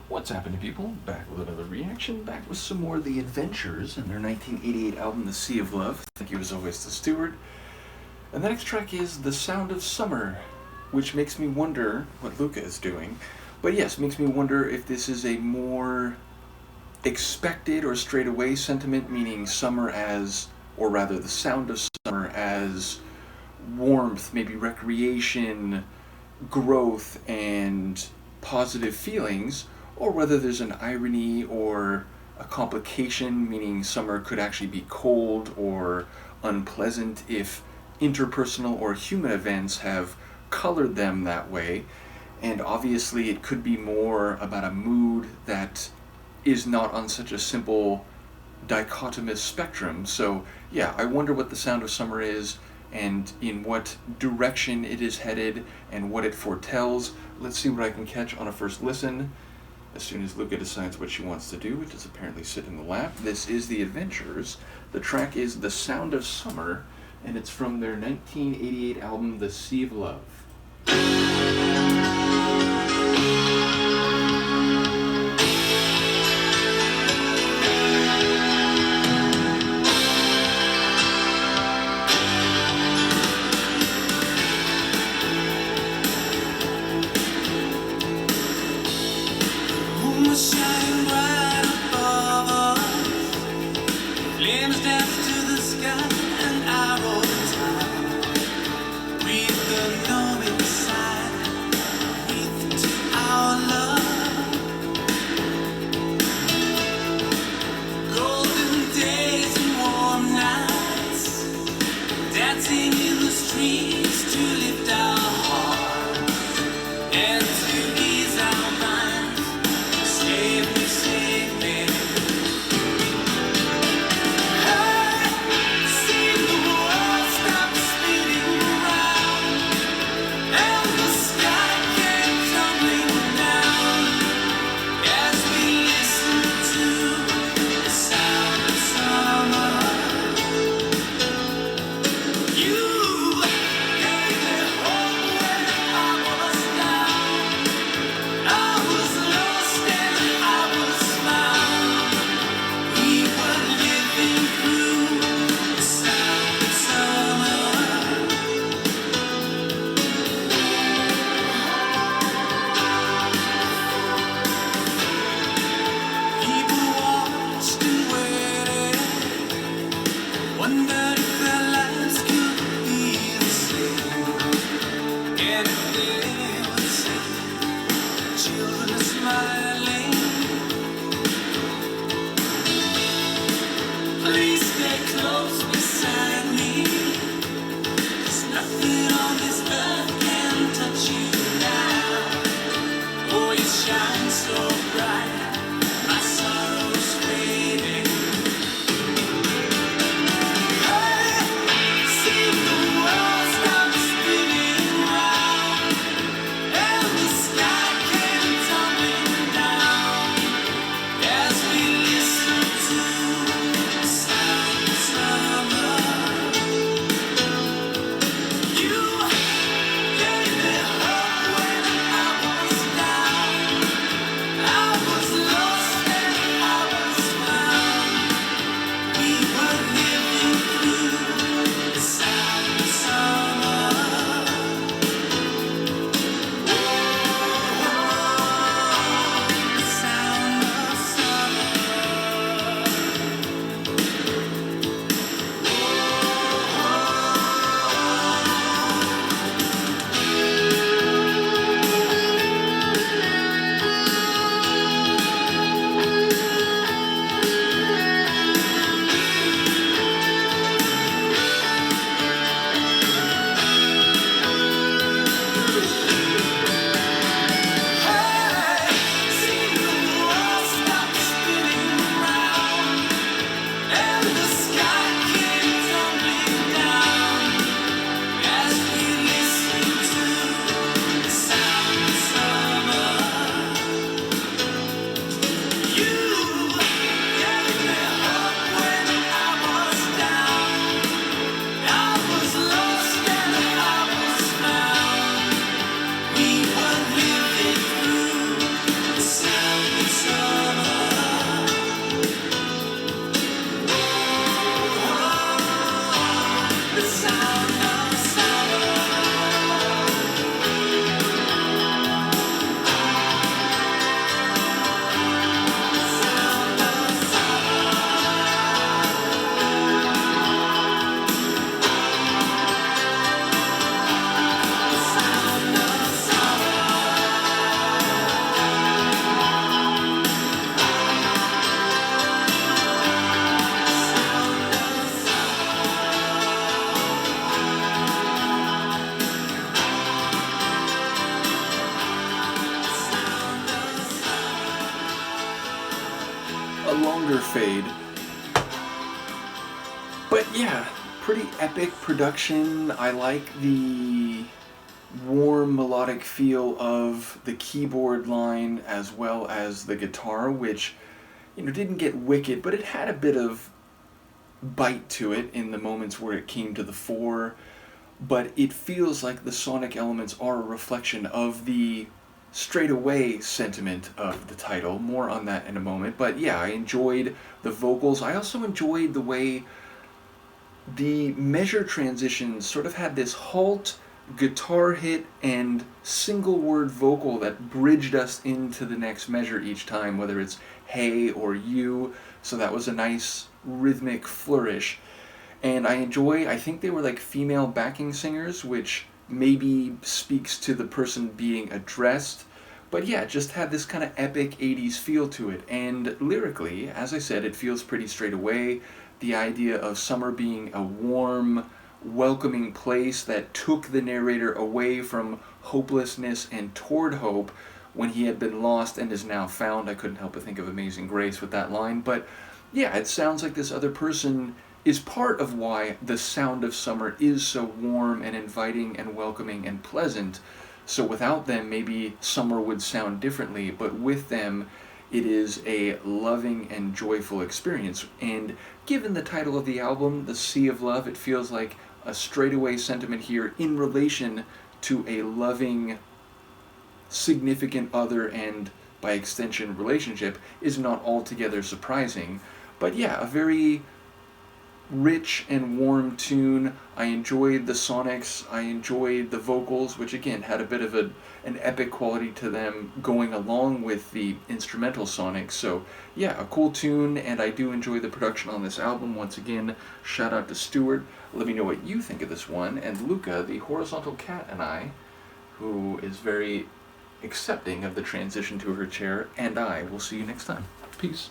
What's happening, people? Back with another reaction, back with some more of The Adventures and their 1988 album, The Sea of Love. Thank you as always to Stuart. And the next track is The Sound of Summer, which makes me wonder what Luca is doing. But yes, makes me wonder if this is a more expected or straight away sentiment, meaning summer as, or rather the sound of summer as warmth, maybe recreation, growth, and positive feelings, or whether there's an irony or a complication, meaning summer could actually be cold or unpleasant if interpersonal or human events have colored them that way. And obviously, it could be more about a mood that is not on such a simple dichotomous spectrum. So, yeah, I wonder what the sound of summer is and in what direction it is headed and what it foretells. Let's see what I can catch on a first listen. As soon as Luca decides what she wants to do, which is apparently sit in the lap. This is The Adventures. The track is The Sound of Summer, and it's from their 1988 album, The Sea of Love. Shining bright above us, flames dance to the sky, and I roll the tide. Breathe the numb inside, breathe to our a longer fade. But yeah, pretty epic production. I like the warm melodic feel of the keyboard line as well as the guitar, which, you know, didn't get wicked, but it had a bit of bite to it in the moments where it came to the fore. But it feels like the sonic elements are a reflection of the straightaway sentiment of the title. More on that in a moment. But yeah, I enjoyed the vocals. I also enjoyed the way the measure transitions sort of had this halt, guitar hit, and single word vocal that bridged us into the next measure each time, whether it's hey or you. So that was a nice rhythmic flourish. And I think they were like female backing singers, which maybe speaks to the person being addressed. But yeah, it just had this kind of epic 80s feel to it. And lyrically, as I said, it feels pretty straight away. The idea of summer being a warm, welcoming place that took the narrator away from hopelessness and toward hope when he had been lost and is now found. I couldn't help but think of Amazing Grace with that line. But yeah, it sounds like this other person is part of why the sound of summer is so warm and inviting and welcoming and pleasant. So without them, maybe summer would sound differently, but with them, it is a loving and joyful experience. And given the title of the album, The Sea of Love, it feels like a straightaway sentiment here in relation to a loving, significant other, and by extension, relationship, is not altogether surprising. But yeah, a very rich and warm tune. I enjoyed the sonics, I enjoyed the vocals, which again had a bit of an epic quality to them going along with the instrumental sonics. So yeah, a cool tune, and I do enjoy the production on this album. Once again, shout out to Stuart. Let me know what you think of this one. And Luca, the horizontal cat, and I, who is very accepting of the transition to her chair, and I will see you next time. Peace.